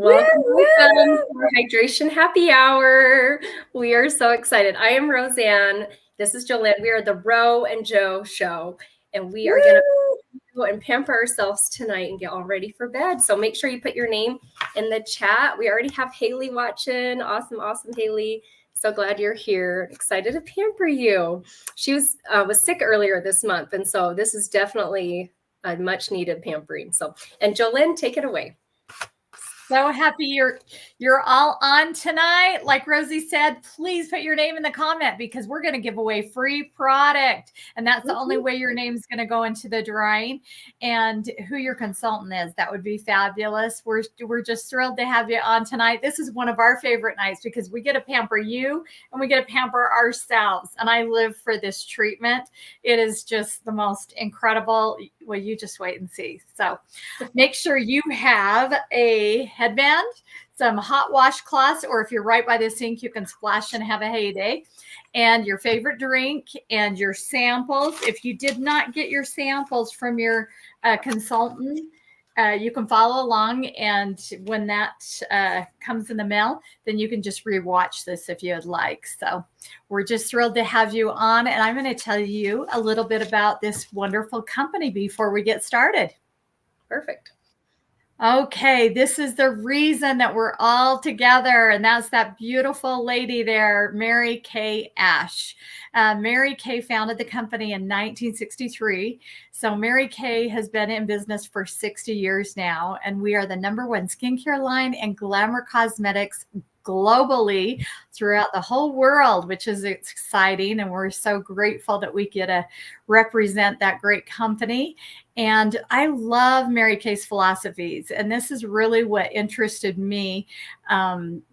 Welcome, Woo, welcome woo. to our hydration happy hour. We are so excited. I am Roseanne. This is Jolene. We are the Ro and Joe show, and we are going to Woo. go and pamper ourselves tonight and get all ready for bed. So make sure you put your name in the chat. We already have Haley watching. Awesome, awesome, Haley. So glad you're here. Excited to pamper you. She was sick earlier this month, and so this is definitely a much needed pampering. So, and Jolene, take it away. So happy you're all on tonight. Like Rosie said, please put your name in the comment because we're going to give away free product. And that's the only way your name's going to go into the drawing. And who your consultant is, that would be fabulous. We're just thrilled to have you on tonight. This is one of our favorite nights because we get to pamper you and we get to pamper ourselves. And I live for this treatment. It is just the most incredible. Well, you just wait and see. So make sure you have a headband, some hot washcloths, or if you're right by the sink, you can splash and have a heyday, and your favorite drink and your samples. If you did not get your samples from your consultant, you can follow along, and when that comes in the mail, then you can just rewatch this if you'd like. So we're just thrilled to have you on, and I'm going to tell you a little bit about this wonderful company before we get started. Perfect. Okay, this is the reason that we're all together, and that's that beautiful lady there, Mary Kay Ash. Mary Kay founded the company in 1963. So Mary Kay has been in business for 60 years now, and we are the #1 skincare line and glamour cosmetics globally throughout the whole world, which is exciting. And we're so grateful that we get to represent that great company. And I love Mary Kay's philosophies. And this is really what interested me. Coming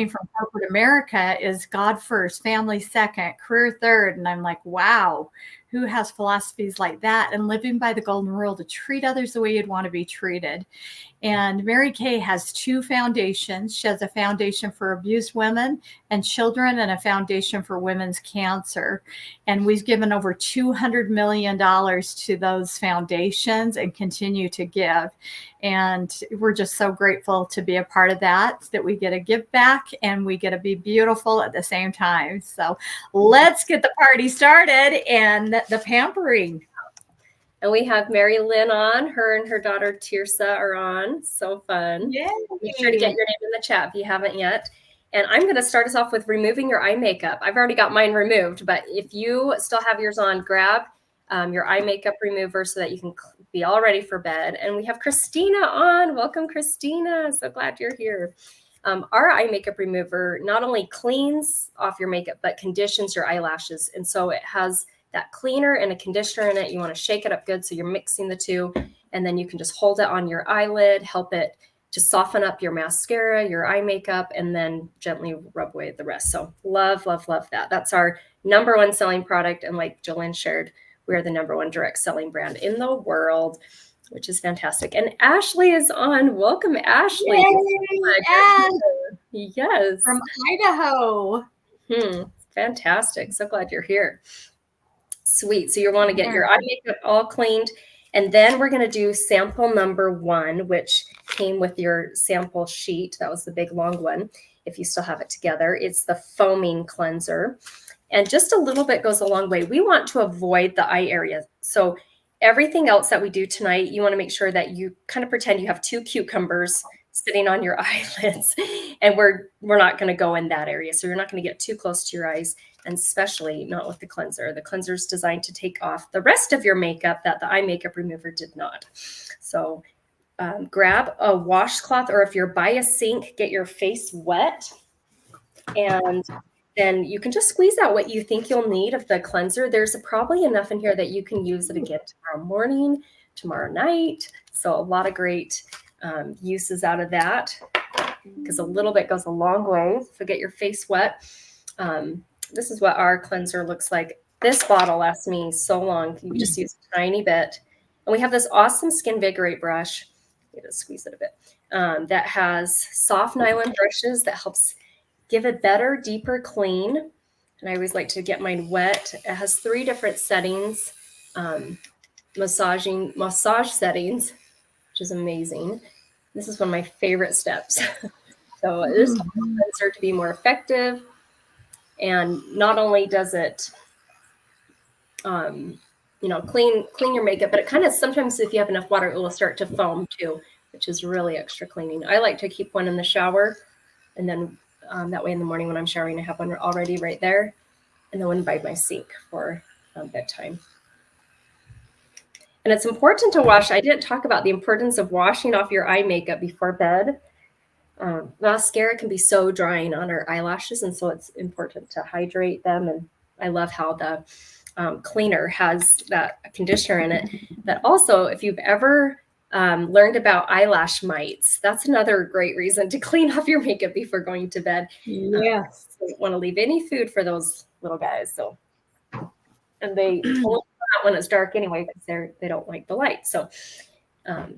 from corporate America is God first, family second, career third. And I'm like, wow, who has philosophies like that and living by the golden rule to treat others the way you'd want to be treated. And Mary Kay has 2 foundations. She has a foundation for abused women and children and a foundation for women's cancer. And we've given over $200 million to those foundations and continue to give. And we're just so grateful to be a part of that we get to give back and we get to be beautiful at the same time. So let's get the party started and the pampering. And we have Mary Lynn on. Her and her daughter Tirsa are on. So fun. Yay. Make sure to get your name in the chat if you haven't yet. And I'm going to start us off with removing your eye makeup. I've already got mine removed, but if you still have yours on, grab your eye makeup remover so that you can be all ready for bed. And we have Christina on. Welcome, Christina. So glad you're here. Our eye makeup remover not only cleans off your makeup, but conditions your eyelashes. And so it has that cleaner and a conditioner in it. You want to shake it up good so you're mixing the two, and then you can just hold it on your eyelid, help it to soften up your mascara, your eye makeup, and then gently rub away the rest. So love, love, love that. That's our #1 selling product. And like Jolene shared, we're the #1 direct selling brand in the world, which is fantastic. And Ashley is on. Welcome, Ashley. Yes. From Idaho. Fantastic. So glad you're here. Sweet. So you want to get your eye makeup all cleaned. And then we're going to do sample #1, which came with your sample sheet. That was the big long one. If you still have it together, it's the foaming cleanser. And just a little bit goes a long way. We want to avoid the eye area. So everything else that we do tonight, you want to make sure that you kind of pretend you have 2 cucumbers sitting on your eyelids. And we're not going to go in that area. So you're not going to get too close to your eyes, and especially not with the cleanser. The cleanser is designed to take off the rest of your makeup that the eye makeup remover did not. So grab a washcloth, or if you're by a sink, get your face wet. And then you can just squeeze out what you think you'll need of the cleanser. There's probably enough in here that you can use it again tomorrow morning, tomorrow night. So a lot of great uses out of that, because a little bit goes a long way. So get your face wet. This is what our cleanser looks like. This bottle lasts me so long. You just use a tiny bit. And we have this awesome Skinvigorate brush. You just squeeze it a bit. That has soft nylon brushes that helps give a better, deeper clean. And I always like to get mine wet. It has 3 different settings, massage settings, which is amazing. This is one of my favorite steps. So this helps the cleanser to be more effective. And not only does it, clean your makeup, but it kind of, sometimes if you have enough water, it will start to foam too, which is really extra cleaning. I like to keep one in the shower, and then that way in the morning when I'm showering, I have one already right there, and then one by my sink for bedtime. And it's important to wash. I didn't talk about the importance of washing off your eye makeup before bed. Mascara can be so drying on our eyelashes, and so it's important to hydrate them. And I love how the cleaner has that conditioner in it. But also, if you've ever learned about eyelash mites, that's another great reason to clean off your makeup before going to bed. Yes. You don't want to leave any food for those little guys. So, and they only come out when it's dark anyway, because they don't like the light. So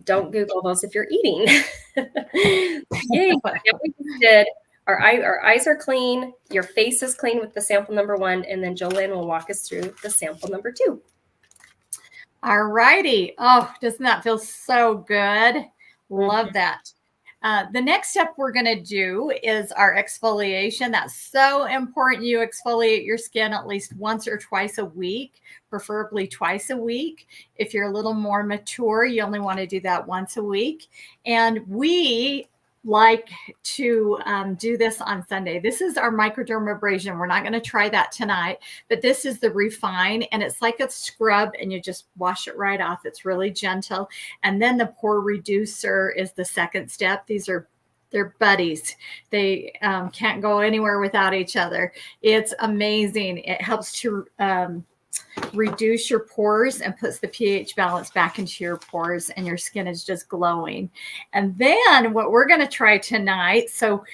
don't Google those if you're eating. Yay! Yeah, we just did. Our eyes are clean. Your face is clean with the sample number 1, and then Jolene will walk us through the sample number 2. All righty. Oh, doesn't that feel so good? Love that. The next step we're going to do is our exfoliation. That's so important. You exfoliate your skin at least once or twice a week, preferably twice a week. If you're a little more mature, you only want to do that once a week. And we like to do this on Sunday. This is our microdermabrasion. We're not going to try that tonight, but this is the refine, and it's like a scrub, and you just wash it right off. It's really gentle. And then the pore reducer is the second step. They're buddies. They can't go anywhere without each other. It's amazing. It helps to reduce your pores and puts the pH balance back into your pores, and your skin is just glowing. And then what we're going to try tonight, so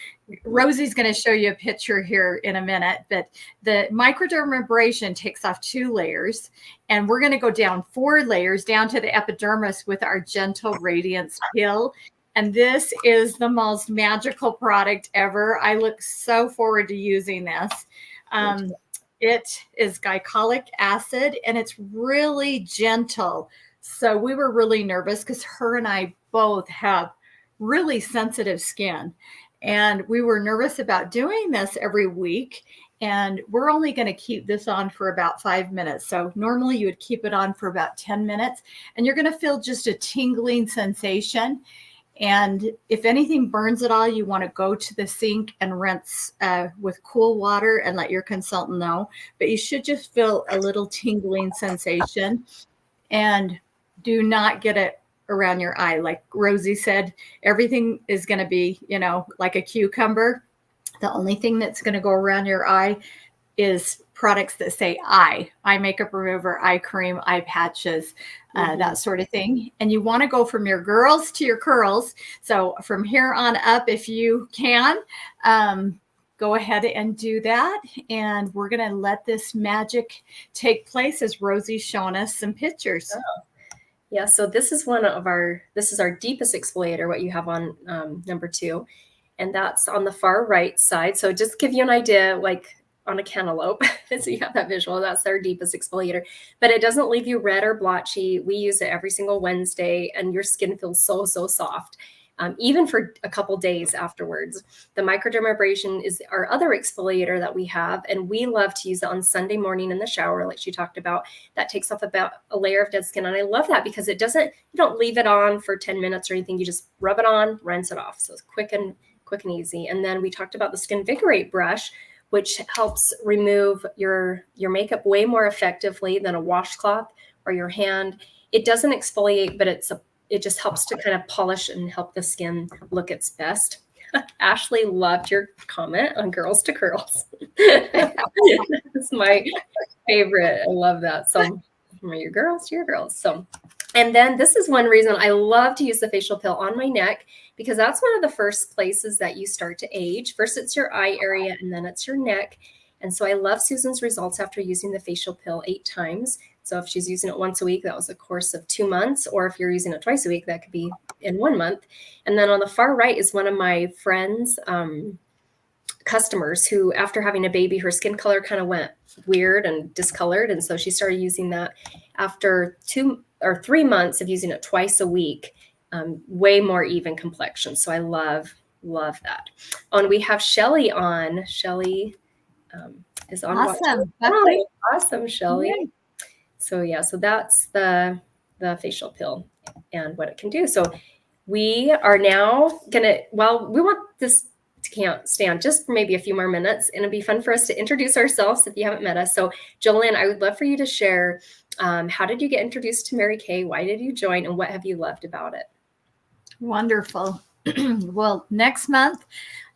Rosie's going to show you a picture here in a minute, but the microdermabrasion takes off 2 layers, and we're going to go down 4 layers down to the epidermis with our Gentle Radiance Peel. And this is the most magical product ever. I look so forward to using this. It is glycolic acid, and it's really gentle. So we were really nervous because her and I both have really sensitive skin. And we were nervous about doing this every week. And we're only going to keep this on for about 5 minutes. So normally you would keep it on for about 10 minutes. And you're going to feel just a tingling sensation. And if anything burns at all, you want to go to the sink and rinse with cool water and let your consultant know. But you should just feel a little tingling sensation, and do not get it around your eye. Like Rosie said, everything is going to be, like a cucumber. The only thing that's going to go around your eye is products that say eye makeup remover, eye cream, eye patches, that sort of thing. And you want to go from your girls to your curls. So from here on up, if you can, go ahead and do that. And we're going to let this magic take place as Rosie's showing us some pictures. Oh. Yeah, so this is this is our deepest exfoliator, what you have on number 2. And that's on the far right side. So just give you an idea, like on a cantaloupe, so you have that visual. That's our deepest exfoliator, but it doesn't leave you red or blotchy. We use it every single Wednesday, and your skin feels so soft, even for a couple days afterwards. The microdermabrasion is our other exfoliator that we have, and we love to use it on Sunday morning in the shower, like she talked about. That takes off about a layer of dead skin, and I love that because you don't leave it on for 10 minutes or anything. You just rub it on, rinse it off. So it's quick and easy. And then we talked about the Skin Vigorate brush, which helps remove your makeup way more effectively than a washcloth or your hand. It doesn't exfoliate, but it just helps to kind of polish and help the skin look its best. Ashley loved your comment on girls to curls. It's my favorite. I love that. So from your girls to your girls. So, and then this is one reason I love to use the facial peel on my neck, because that's one of the first places that you start to age. First, it's your eye area, and then it's your neck. And so I love Susan's results after using the facial peel 8 times. So if she's using it once a week, that was a course of 2 months. Or if you're using it twice a week, that could be in 1 month. And then on the far right is one of my friends' customers who, after having a baby, her skin color kind of went weird and discolored. And so she started using that after 2 or 3 months of using it twice a week. way more even complexion. So I love that. Oh, and we have Shelly on. Shelly is on. Awesome. Oh, awesome, Shelly. Yeah. So yeah, so that's the facial pill and what it can do. So we are now gonna, well, we want this to stand just for maybe a few more minutes, and it'd be fun for us to introduce ourselves if you haven't met us. So Jolynn, I would love for you to share, how did you get introduced to Mary Kay? Why did you join, and what have you loved about it? Wonderful. Well, next month,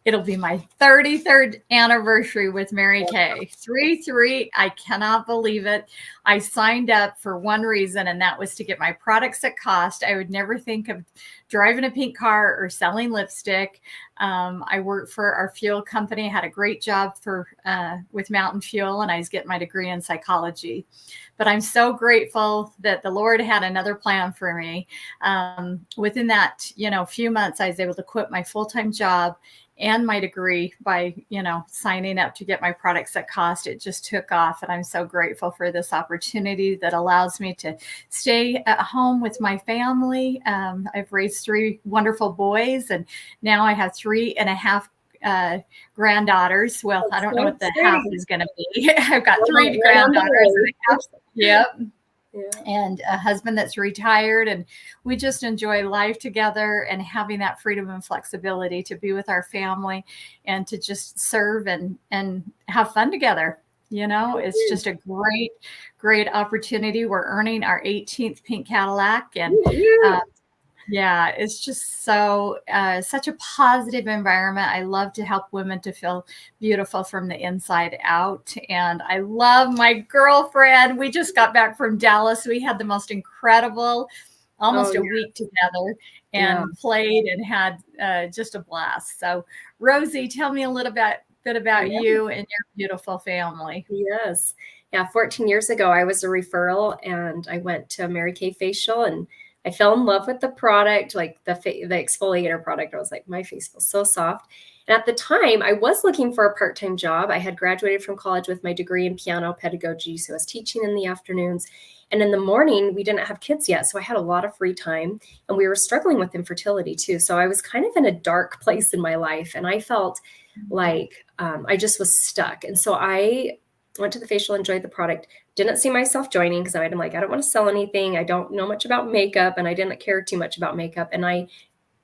it'll be my 33rd anniversary with Mary Kay. 3-3. I cannot believe it. I signed up for one reason, and that was to get my products at cost. I would never think of driving a pink car or selling lipstick. I worked for our fuel company, had a great job with Mountain Fuel, and I was getting my degree in psychology. But I'm so grateful that the Lord had another plan for me. Within that, few months, I was able to quit my full-time job and my degree by, signing up to get my products at cost. It just took off. And I'm so grateful for this opportunity that allows me to stay at home with my family. I've raised 3 wonderful boys, and now I have 3.5 granddaughters. Well, I don't know what the half is going to be. I've got 3 granddaughters. Yep. Yeah. And a husband that's retired, and we just enjoy life together and having that freedom and flexibility to be with our family and to just serve and have fun together. It's just a great opportunity. We're earning our 18th pink Cadillac, and yeah, it's just such a positive environment. I love to help women to feel beautiful from the inside out. And I love my girlfriend. We just got back from Dallas. We had the most incredible, almost a week together, and played and had just a blast. So Rosie, tell me a little bit about you and your beautiful family. Yes. Yeah. 14 years ago, I was a referral, and I went to a Mary Kay facial, and I fell in love with the product, like the exfoliator product. I was like, my face feels so soft. And at the time, I was looking for a part-time job. I had graduated from college with my degree in piano pedagogy, so I was teaching in the afternoons. And in the morning, we didn't have kids yet, so I had a lot of free time, and we were struggling with infertility too. So I was kind of in a dark place in my life, and I felt like I just was stuck. And so I went to the facial, enjoyed the product, didn't see myself joining because I'm like, I don't want to sell anything. I don't know much about makeup, and I didn't care too much about makeup. And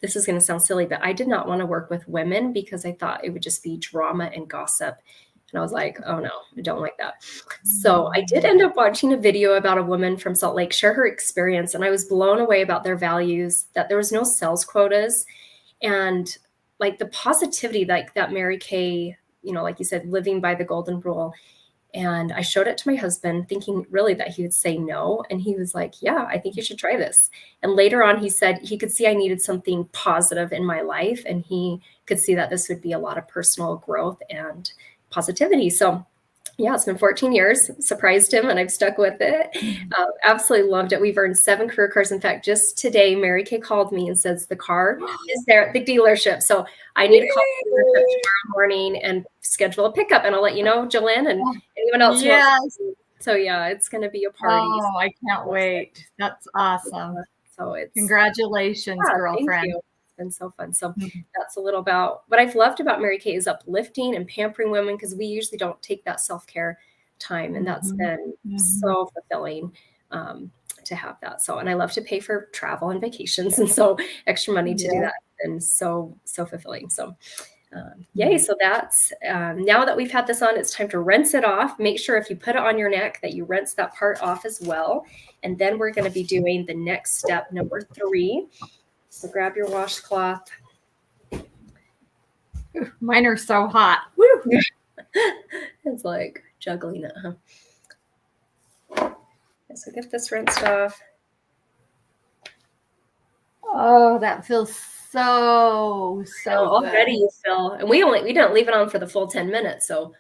this is going to sound silly, but I did not want to work with women because I thought it would just be drama and gossip. And I was like, oh no, I don't like that. So I did end up watching a video about a woman from Salt Lake share her experience. And I was blown away about their values, that there was no sales quotas, and like the positivity, like that Mary Kay, like you said, living by the golden rule. And I showed it to my husband thinking really that he would say no. And he was like, yeah, I think you should try this. And later on, he said he could see I needed something positive in my life. And he could see that this would be a lot of personal growth and positivity. So yeah, it's been 14 years, surprised him, and I've stuck with it. Absolutely loved it. We've earned 7 career cars. In fact, just today, Mary Kay called me and says the car is there at the dealership. So I need to call the dealership tomorrow morning and schedule a pickup, and I'll let you know, Jolynn, and anyone else. Yes. So yeah, it's going to be a party. Oh, I can't wait. That's awesome. So it's congratulations, girlfriend. Thank you. Been so fun. So that's a little about what I've loved about Mary Kay, is uplifting and pampering women, because we usually don't take that self-care time, and that's been so fulfilling to have that. So, and I love to pay for travel and vacations, and so extra money to do that, and so fulfilling. So yay. So that's now that we've had this on, it's time to rinse it off. Make sure if you put it on your neck that you rinse that part off as well. And then we're going to be doing the next step, number 3. So grab your washcloth. Mine are so hot. Woo! It's like juggling it, huh? So get this rinsed off. Oh, that feels so already good. You feel, and we didn't leave it on for the full 10 minutes. So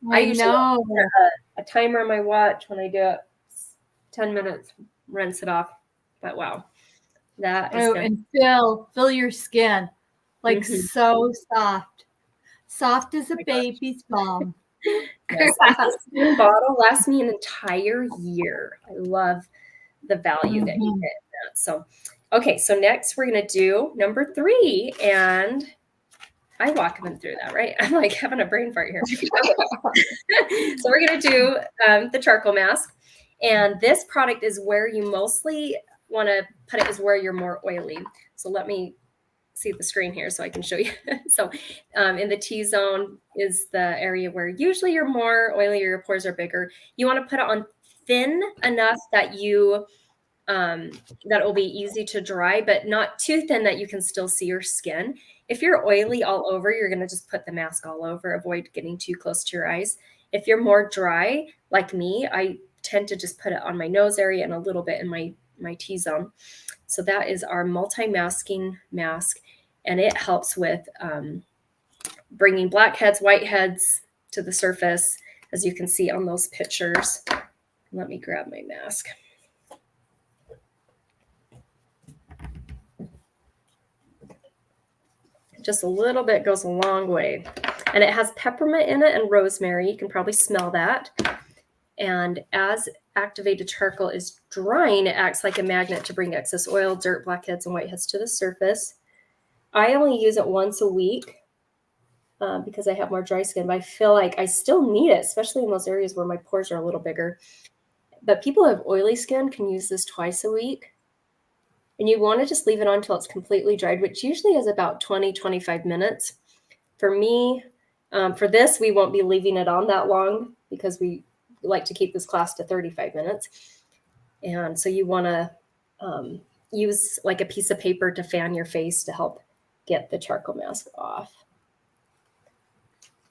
I usually put a timer on my watch when I do it. 10 minutes, rinse it off. But wow. That is and feel your skin like so soft as a baby's bum. Yes, this bottle lasts me an entire year. I love the value that you get in that. So Okay, so next we're going to do number 3, and I walk them through that, right? I'm like having a brain fart here. So we're going to do the charcoal mask. And this product is where you mostly want to put it, is where you're more oily. So let me see the screen here so I can show you. So in the T-zone is the area where usually you're more oily, your pores are bigger. You want to put it on thin enough that you that will be easy to dry, but not too thin that you can still see your skin. If you're oily all over, you're going to just put the mask all over. Avoid getting too close to your eyes. If you're more dry, like me, I tend to just put it on my nose area and a little bit in my T-zone. So that is our multi-masking mask, and it helps with bringing blackheads, whiteheads to the surface, as you can see on those pictures. Let me grab my mask. Just a little bit goes a long way. And it has peppermint in it and rosemary. You can probably smell that. And as activated charcoal is drying, it acts like a magnet to bring excess oil, dirt, blackheads, and whiteheads to the surface. I only use it once a week because I have more dry skin, but I feel like I still need it, especially in those areas where my pores are a little bigger. But people who have oily skin can use this twice a week. And you want to just leave it on until it's completely dried, which usually is about 20, 25 minutes. For me, for this, we won't be leaving it on that long because we like to keep this class to 35 minutes. And so you want to use like a piece of paper to fan your face to help get the charcoal mask off.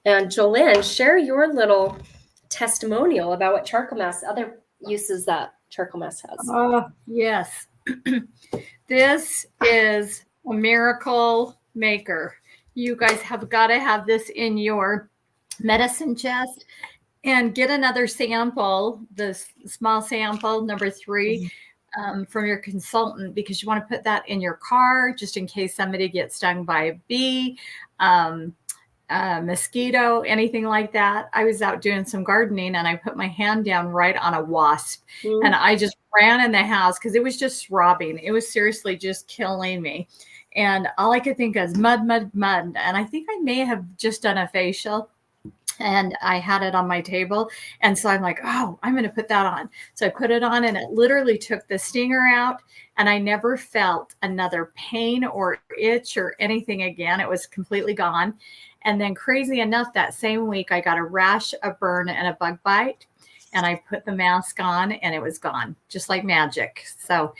And Jolynn, share your little testimonial about what charcoal mask, other uses that charcoal mask has. Oh, yes. This is a miracle maker. You guys have got to have this in your medicine chest and get another sample, this small sample, number 3, from your consultant, because you want to put that in your car just in case somebody gets stung by a bee, mosquito, anything like that. I was out doing some gardening and I put my hand down right on a wasp and I just ran in the house because it was just throbbing. It was seriously just killing me. And all I could think is mud, mud, mud. And I think I may have just done a facial and I had it on my table. And so I'm like, oh, I'm going to put that on. So I put it on and it literally took the stinger out and I never felt another pain or itch or anything again. It was completely gone. And then crazy enough, that same week, I got a rash, a burn, and a bug bite. And I put the mask on and it was gone, just like magic. So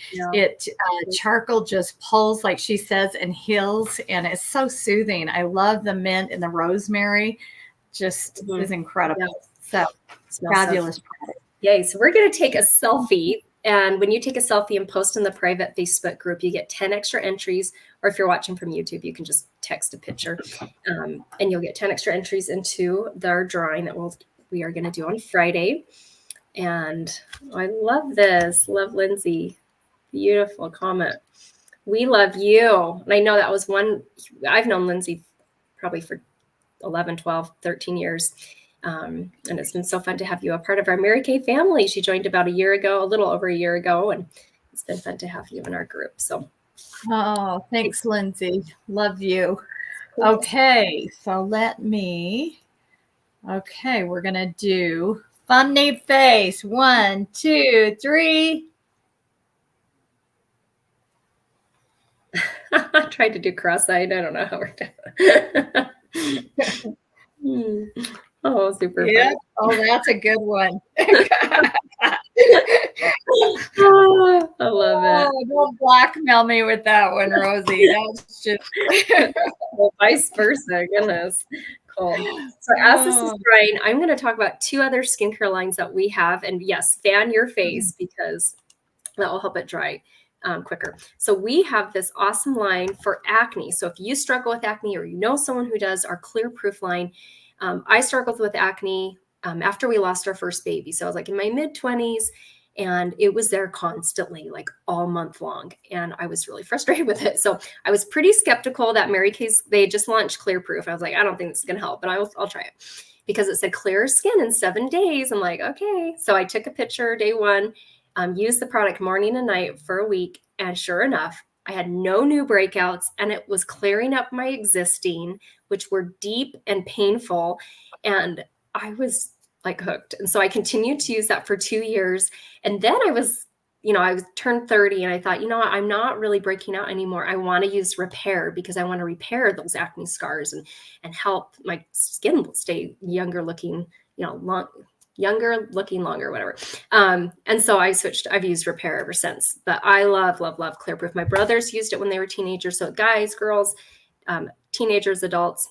charcoal just pulls, like she says, and heals. And it's so soothing. I love the mint and the rosemary. Just is incredible. So fabulous product. Yay. So we're going to take a selfie. And when you take a selfie and post in the private Facebook group, you get 10 extra entries. Or if you're watching from YouTube, you can just text a picture and you'll get 10 extra entries into their drawing that we are going to do on Friday. And I love this. Love Lindsay. Beautiful comment. We love you. And I know that was one, I've known Lindsay probably for 11, 12, 13 years. And it's been so fun to have you a part of our Mary Kay family. She joined about a little over a year ago, and it's been fun to have you in our group. So, oh, thanks, Lindsay. Love you. Okay, so we're going to do funny face. 1, 2, 3. I tried to do cross-eyed. I don't know how we're doing. Oh, super yeah. fun. Oh, that's a good one. Oh, I love it. Don't blackmail me with that one, Rosie. That's just well, vice versa. Goodness. Cool. So as this is drying, I'm going to talk about 2 other skincare lines that we have. And yes, fan your face because that will help it dry quicker. So we have this awesome line for acne. So if you struggle with acne or you know someone who does, our Clear Proof line. I struggled with acne after we lost our first baby. So I was like in my mid-20s and it was there constantly, like all month long. And I was really frustrated with it. So I was pretty skeptical that Mary Kay's, they just launched Clear Proof. I was like, I don't think this is going to help, but I'll try it because it said clear skin in 7 days. I'm like, okay. So I took a picture day 1, used the product morning and night for a week. And sure enough, I had no new breakouts, and it was clearing up my existing, which were deep and painful. And I was like hooked. And so I continued to use that for 2 years. And then I was turned 30 and I thought, what, I'm not really breaking out anymore. I want to use repair because I want to repair those acne scars and help my skin stay younger looking, younger looking longer, whatever. And so I switched. I've used repair ever since, but I love, love, love Clearproof. My brothers used it when they were teenagers. So guys, girls, teenagers, adults,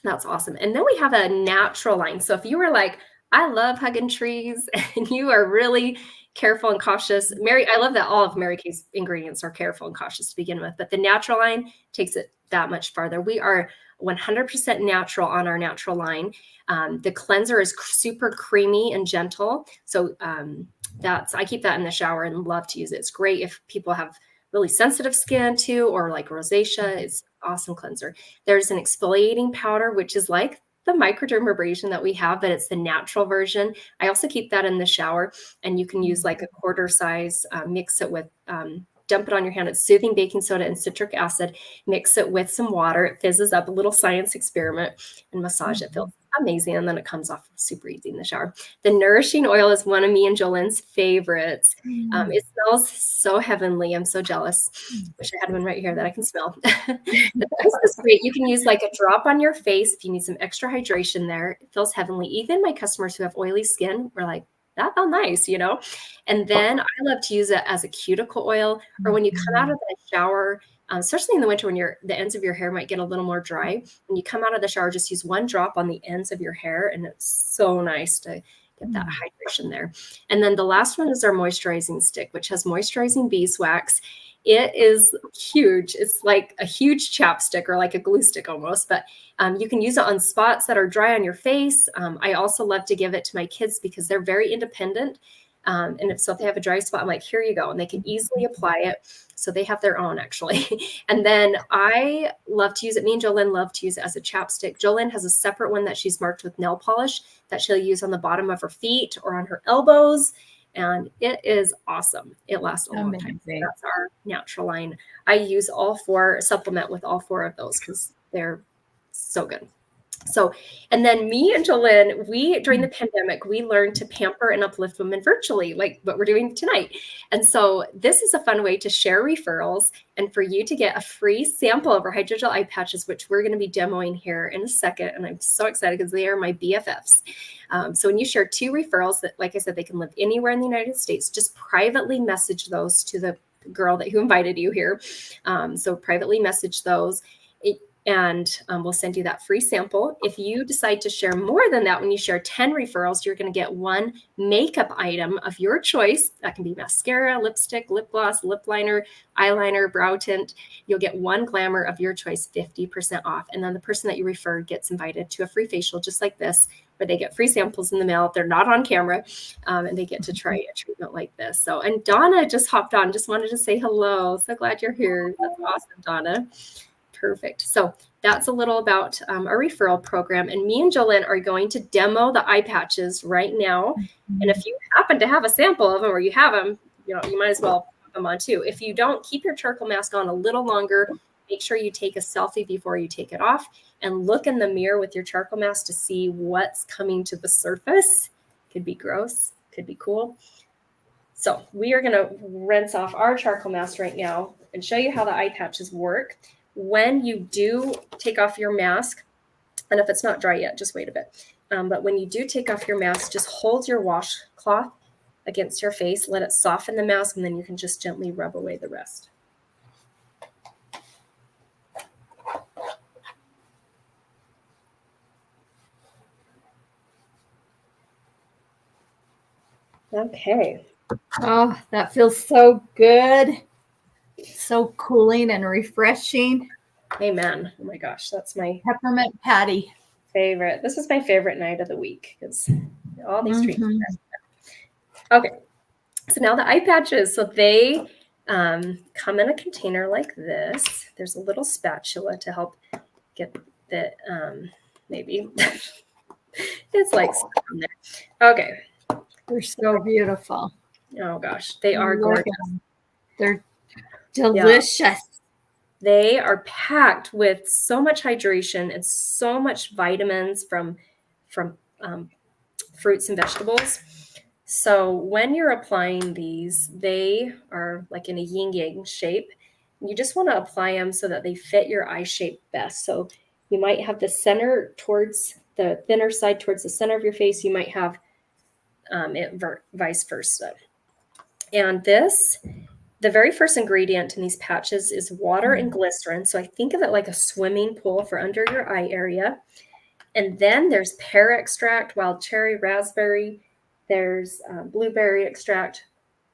that's awesome. And then we have a natural line. So if you were like, I love hugging trees and you are really careful and cautious. Mary, I love that all of Mary Kay's ingredients are careful and cautious to begin with, but the natural line takes it that much farther. We are 100% natural on our natural line. The cleanser is super creamy and gentle. So I keep that in the shower and love to use it. It's great if people have really sensitive skin too, or like rosacea. It's awesome cleanser. There's an exfoliating powder, which is like the microdermabrasion that we have, but it's the natural version. I also keep that in the shower, and you can use like a quarter size, mix it with, dump it on your hand. It's soothing baking soda and citric acid. Mix it with some water. It fizzes up, a little science experiment, and massage it. Feels amazing. And then it comes off super easy in the shower. The nourishing oil is one of me and Jolene's favorites. It smells so heavenly. I'm so jealous. Wish I had one right here that I can smell. This is great. You can use like a drop on your face if you need some extra hydration there. It feels heavenly. Even my customers who have oily skin were like, that felt nice, And then I love to use it as a cuticle oil, or when you come out of the shower, especially in the winter when the ends of your hair might get a little more dry. When you come out of the shower, just use one drop on the ends of your hair, and it's so nice to get that hydration there. And then the last one is our moisturizing stick, which has moisturizing beeswax. It is huge. It's like a huge chapstick or like a glue stick almost, but you can use it on spots that are dry on your face. I also love to give it to my kids because they're very independent. And if they have a dry spot, I'm like, here you go. And they can easily apply it. So they have their own actually. And then I love to use it. Me and Jolene love to use it as a chapstick. Jolene has a separate one that she's marked with nail polish that she'll use on the bottom of her feet or on her elbows. And it is awesome. It lasts a long time. So that's our natural line. I use supplement with all four of those because they're so good. So, and then me and Jolene, during the pandemic, we learned to pamper and uplift women virtually, like what we're doing tonight. And so this is a fun way to share referrals and for you to get a free sample of our hydrogel eye patches, which we're going to be demoing here in a second. And I'm so excited because they are my BFFs. So when you share 2 referrals that, like I said, they can live anywhere in the United States, just privately message those to the girl who invited you here. So privately message those. And we'll send you that free sample. If you decide to share more than that, when you share 10 referrals, you're going to get 1 makeup item of your choice. That can be mascara, lipstick, lip gloss, lip liner, eyeliner, brow tint. You'll get 1 glamour of your choice, 50% off. And then the person that you refer gets invited to a free facial just like this, where they get free samples in the mail. They're not on camera, and they get to try a treatment like this. So, and Donna just hopped on, just wanted to say hello. So glad you're here. That's awesome, Donna. Perfect. So that's a little about our referral program. And me and Jolene are going to demo the eye patches right now. And if you happen to have a sample of them or you have them, you might as well put them on too. If you don't, keep your charcoal mask on a little longer. Make sure you take a selfie before you take it off and look in the mirror with your charcoal mask to see what's coming to the surface. Could be gross, could be cool. So we are going to rinse off our charcoal mask right now and show you how the eye patches work. When you do take off your mask, and if it's not dry yet, just wait a bit. But when you do take off your mask, just hold your washcloth against your face, let it soften the mask, and then you can just gently rub away the rest. Okay. Oh, that feels so good. So cooling and refreshing. Amen. Oh my gosh, that's my peppermint patty favorite. This is my favorite night of the week because all these treatments. Okay, so now the eye patches. So they come in a container like this. There's a little spatula to help get the maybe it's like on there. Okay, they're so beautiful. Oh gosh, they are gorgeous. They're Delicious. They are packed with so much hydration and so much vitamins from fruits and vegetables. So when you're applying these, they are like in a yin yang shape. You just want to apply them so that they fit your eye shape best. So you might have the center towards the thinner side towards the center of your face. You might have vice versa. And the very first ingredient in these patches is water and glycerin. So I think of it like a swimming pool for under your eye area. And then there's pear extract, wild cherry, raspberry. There's blueberry extract,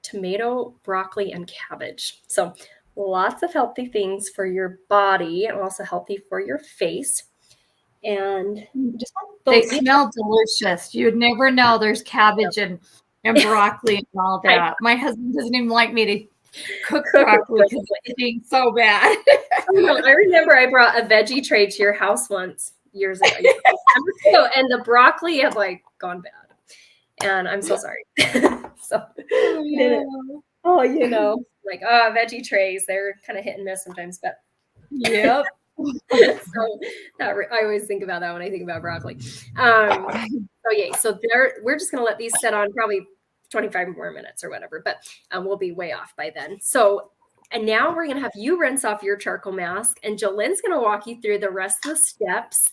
tomato, broccoli, and cabbage. So lots of healthy things for your body and also healthy for your face. And just they smell delicious. You'd never know there's cabbage and broccoli and all that. My husband doesn't even like me to cook broccoli because it's being so bad. I remember I brought a veggie tray to your house once years ago, and the broccoli had like gone bad. And I'm so sorry. So, like, veggie trays, they're kind of hit and miss sometimes, but yep. So I always think about that when I think about broccoli. So we're just going to let these sit on probably 25 more minutes or whatever, but we'll be way off by then. So, and now we're going to have you rinse off your charcoal mask, and Jolene's going to walk you through the rest of the steps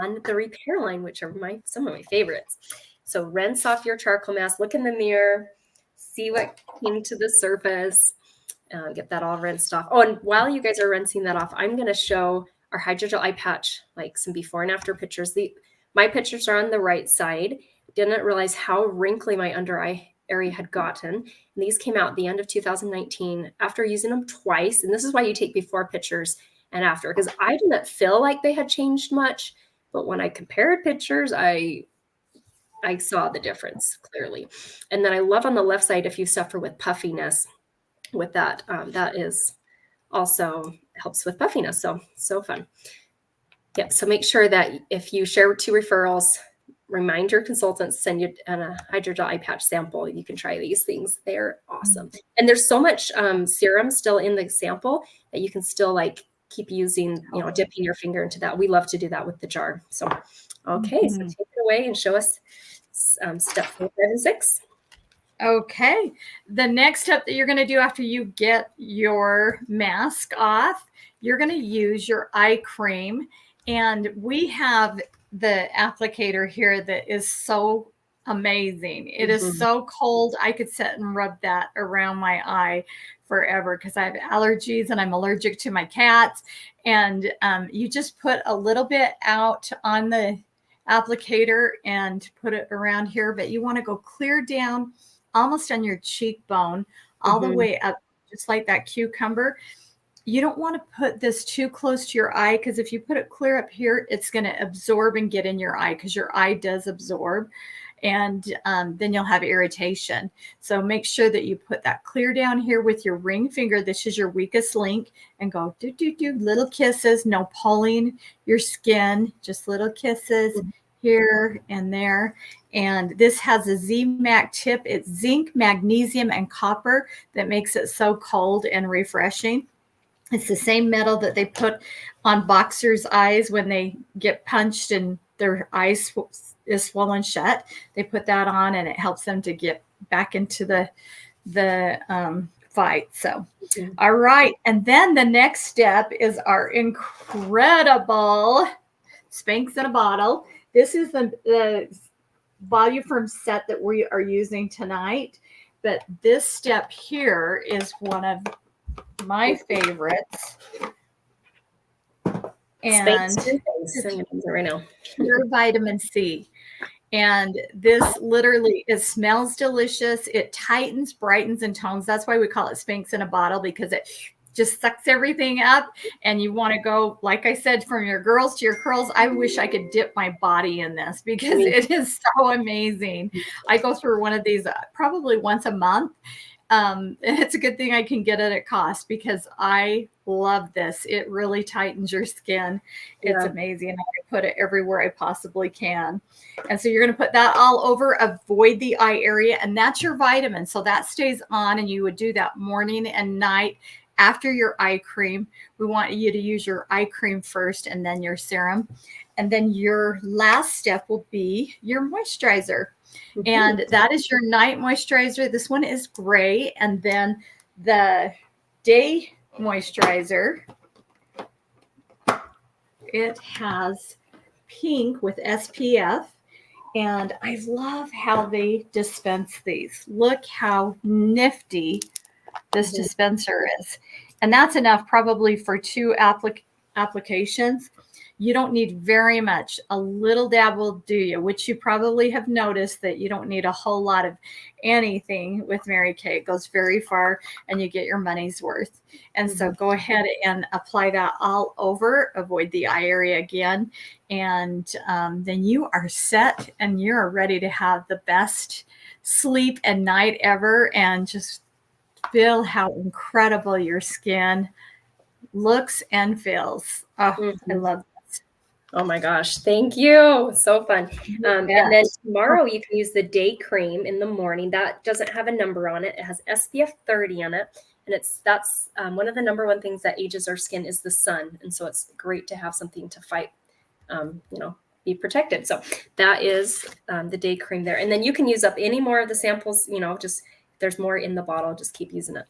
on the repair line, which are some of my favorites. So rinse off your charcoal mask, look in the mirror, see what came to the surface, get that all rinsed off. Oh, and while you guys are rinsing that off, I'm going to show our hydrogel eye patch, like some before and after pictures. My pictures are on the right side. Didn't realize how wrinkly my under eye area had gotten. And these came out at the end of 2019 after using them twice. And this is why you take before pictures and after, because I didn't feel like they had changed much. But when I compared pictures, I saw the difference clearly. And then I love on the left side, if you suffer with puffiness with that, that is also helps with puffiness. So fun. Yep. So make sure that if you share 2 referrals, remind your consultants, send you a hydrogel eye patch sample. You can try these things. They're awesome. And there's so much serum still in the sample that you can still like keep using, dipping your finger into that. We love to do that with the jar. So, okay. So take it away and show us step 4, 5, and 6. Okay. The next step that you're going to do after you get your mask off, you're going to use your eye cream. And we have the applicator here that is so amazing. It is so cold. I could sit and rub that around my eye forever because I have allergies and I'm allergic to my cats. And you just put a little bit out on the applicator and put it around here, but you want to go clear down almost on your cheekbone all the way up, just like that cucumber. You don't want to put this too close to your eye because if you put it clear up here, it's going to absorb and get in your eye because your eye does absorb, and then you'll have irritation. So make sure that you put that clear down here with your ring finger. This is your weakest link, and go do little kisses. No pulling your skin, just little kisses here and there. And this has a ZMAC tip. It's zinc, magnesium, and copper that makes it so cold and refreshing. It's the same metal that they put on boxers' eyes when they get punched and their eyes is swollen shut. They put that on and it helps them to get back into the fight. So, all right. And then the next step is our incredible Spanx in a bottle. This is the Voluform set that we are using tonight. But this step here is one of my favorites, and right now, pure vitamin C. And this literally, it smells delicious. It tightens, brightens, and tones. That's why we call it Spanx in a bottle, because it just sucks everything up. And you want to go, like I said, from your girls to your curls. I wish I could dip my body in this because it is so amazing. I go through one of these probably once a month. And it's a good thing I can get it at cost because I love this. It really tightens your skin. It's amazing. I put it everywhere I possibly can. And so you're going to put that all over, avoid the eye area, and that's your vitamin. So that stays on, and you would do that morning and night. after your eye cream. We want you to use your eye cream first and then your serum. And then your last step will be your moisturizer. And that is your night moisturizer. This one is gray. And then the day moisturizer, it has pink with SPF. And I love how they dispense these. Look how nifty this dispenser is. And that's enough probably for 2 applications. You don't need very much. A little dab will do you, which you probably have noticed that you don't need a whole lot of anything with Mary Kay. It goes very far and you get your money's worth. And so go ahead and apply that all over. Avoid the eye area again. And then you are set and you're ready to have the best sleep and night ever, and just feel how incredible your skin looks and feels. Oh, I love this. Oh my gosh, thank you. So fun. And then tomorrow you can use the day cream in the morning. That doesn't have a number on it. It has SPF 30 on it. And that's one of the number one things that ages our skin is the sun. And so it's great to have something to fight, be protected. So that is the day cream there. And then you can use up any more of the samples, just there's more in the bottle, just keep using it.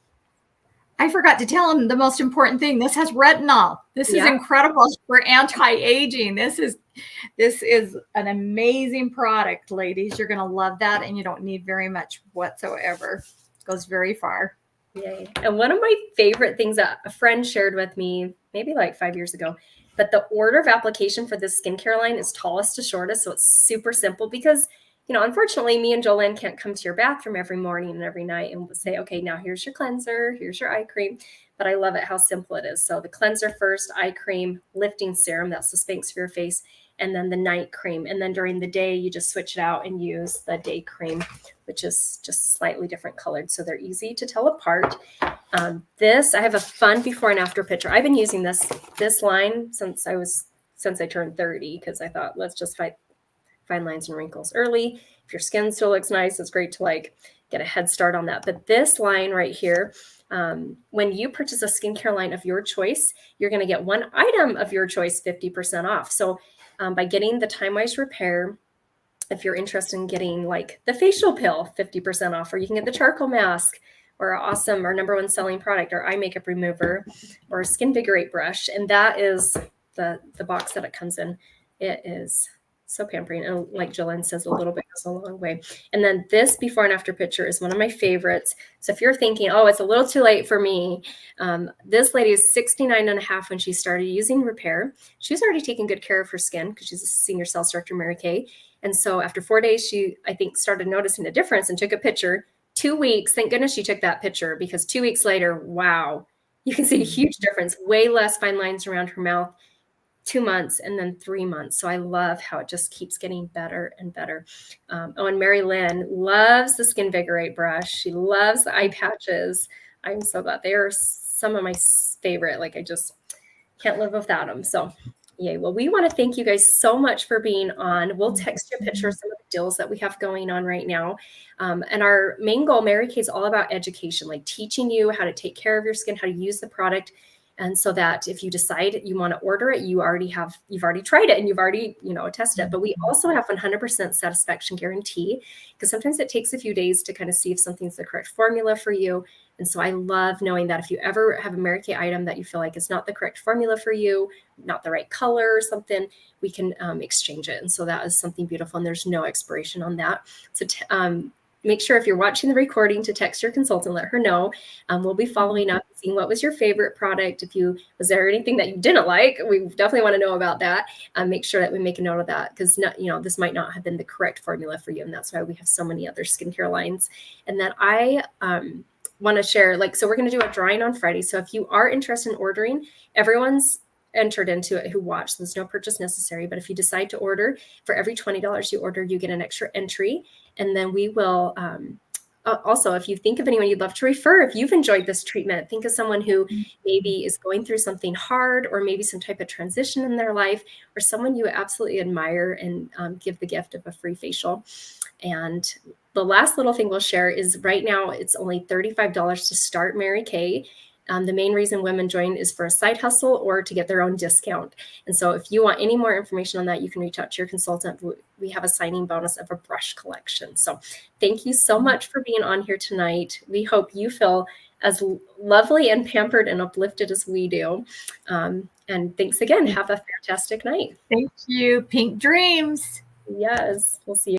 I forgot to tell them the most important thing. This has retinol. This is incredible for anti-aging. This is an amazing product, ladies. You're going to love that, and you don't need very much whatsoever. It goes very far. Yay. And one of my favorite things that a friend shared with me, maybe like 5 years ago, but the order of application for this skincare line is tallest to shortest. So it's super simple because unfortunately, me and Jolene can't come to your bathroom every morning and every night and say, okay, now here's your cleanser, here's your eye cream. But I love it how simple it is. So the cleanser first, eye cream, lifting serum, that's the Spanx for your face, and then the night cream. And then during the day, you just switch it out and use the day cream, which is just slightly different colored. So they're easy to tell apart. I have a fun before and after picture. I've been using this line since I turned 30, because I thought, let's just find lines and wrinkles early. If your skin still looks nice, it's great to get a head start on that. But this line right here, when you purchase a skincare line of your choice, you're going to get one item of your choice 50% off. So by getting the Time Wise Repair, if you're interested in getting the facial pill 50% off, or you can get the charcoal mask, or our number one selling product, our eye makeup remover, or Skin Vigorate brush. And that is the box that it comes in. It is so pampering. And like Jolene says, a little bit goes a long way. And then this before and after picture is one of my favorites. So if you're thinking, oh, it's a little too late for me, this lady is 69 and a half when she started using Repair. She was already taking good care of her skin because she's a senior sales director, Mary Kay. And so after 4 days, she, I think, started noticing a difference and took a picture. 2 weeks, thank goodness she took that picture, because 2 weeks later, wow, you can see a huge difference, way less fine lines around her mouth. 2 months, and then 3 months. So I love how it just keeps getting better and better. And Mary Lynn loves the Skin Vigorate brush. She loves the eye patches. I'm so glad. They are some of my favorite. I just can't live without them. So yay. Well, we want to thank you guys so much for being on. We'll text you a picture of some of the deals that we have going on right now. And our main goal, Mary Kay, is all about education, teaching you how to take care of your skin, how to use the product. And so that if you decide you want to order it, you've already tried it and you've already, tested it. But we also have 100% satisfaction guarantee, because sometimes it takes a few days to kind of see if something's the correct formula for you. And so I love knowing that if you ever have a Mary Kay item that you feel like is not the correct formula for you, not the right color or something, we can exchange it. And so that is something beautiful. And there's no expiration on that. So make sure if you're watching the recording to text your consultant, let her know. We'll be following up, seeing what was your favorite product. Was there anything that you didn't like? We definitely want to know about that. Make sure that we make a note of that, because this might not have been the correct formula for you. And that's why we have so many other skincare lines. And then I want to share, so we're going to do a drawing on Friday. So if you are interested in ordering, everyone's entered into it who watched. There's no purchase necessary. But if you decide to order, for every $20 you order, you get an extra entry. And then we will also, if you think of anyone you'd love to refer, if you've enjoyed this treatment, think of someone who maybe is going through something hard, or maybe some type of transition in their life, or someone you absolutely admire, and give the gift of a free facial. And the last little thing we'll share is right now it's only $35 to start Mary Kay. The main reason women join is for a side hustle or to get their own discount. And so if you want any more information on that, you can reach out to your consultant. We have a signing bonus of a brush collection. So thank you so much for being on here tonight. We hope you feel as lovely and pampered and uplifted as we do. And thanks again. Have a fantastic night. Thank you. Pink dreams. Yes, we'll see you.